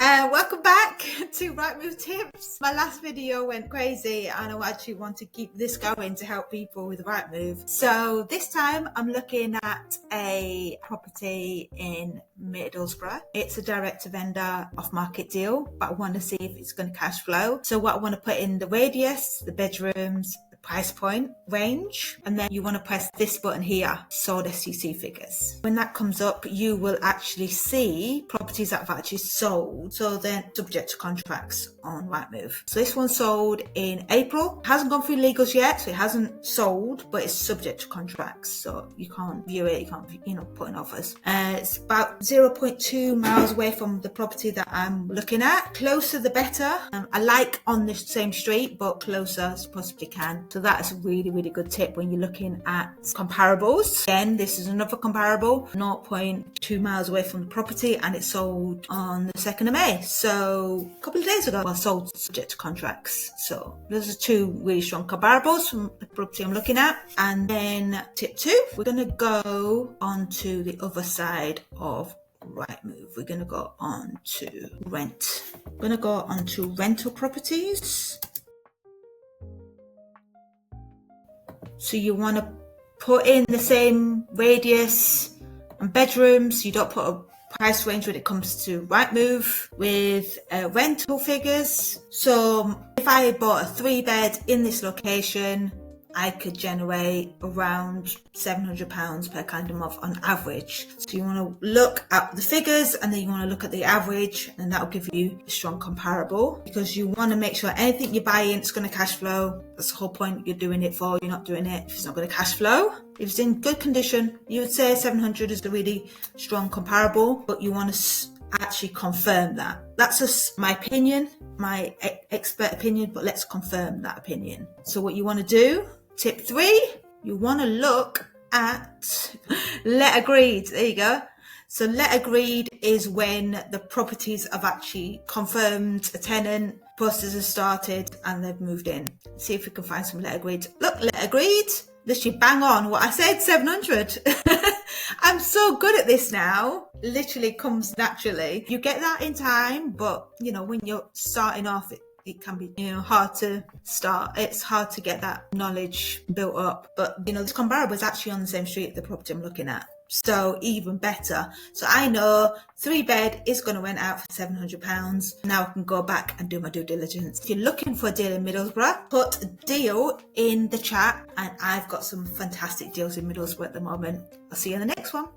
Welcome back to Rightmove Tips. My last video went crazy and I actually want to keep this going to help people with Rightmove. So this time I'm looking at a property in Middlesbrough. It's a direct to vendor off market deal, but I want to see if it's going to cash flow. So what I want to put in the radius, the bedrooms, price point range, and then you want to press this button here, sold STC figures. When that comes up, you will actually see properties that have actually sold, so they're subject to contracts on Rightmove. So this one sold in April. It hasn't gone through legals yet, so it hasn't sold, but it's subject to contracts, so you can't view it, you can't put in offers. It's about 0.2 miles away from the property that I'm looking at. Closer the better. I like on the same street, but closer as you possibly can. So that's a really, really good tip when you're looking at comparables. Again, this is another comparable, 0.2 miles away from the property, and it sold on the 2nd of May. So a couple of days ago, well, sold subject to contracts. So those are two really strong comparables from the property I'm looking at. And then tip 2, we're going to go on to the other side of Rightmove. We're going to go on to rent. We're going to go on to rental properties. So you want to put in the same radius and bedrooms. You don't put a price range when it comes to Rightmove with rental figures. So if I bought a 3-bed in this location, I could generate around £700 per calendar month on average. So you want to look at the figures and then you want to look at the average, and that will give you a strong comparable, because you want to make sure anything you're buying is going to cash flow. That's the whole point you're doing it for. You're not doing it if it's not going to cash flow. If it's in good condition, you would say 700 is a really strong comparable, but you want to actually confirm that. That's just my opinion, my expert opinion, but let's confirm that opinion. So what you want to do, tip 3, you want to look at let agreed. There you go. So let agreed is when the properties have actually confirmed a tenant, process has started, and they've moved in. See if we can find some let agreed. Look, let agreed. Literally bang on what I said, 700. I'm so good at this now. Literally comes naturally. You get that in time, but when you're starting off, it can be hard to start. It's hard to get that knowledge built up. But this comparable is actually on the same street, the property I'm looking at. So even better. So I know 3-bed is going to rent out for £700. Now I can go back and do my due diligence. If you're looking for a deal in Middlesbrough, put a deal in the chat, and I've got some fantastic deals in Middlesbrough at the moment. I'll see you in the next one.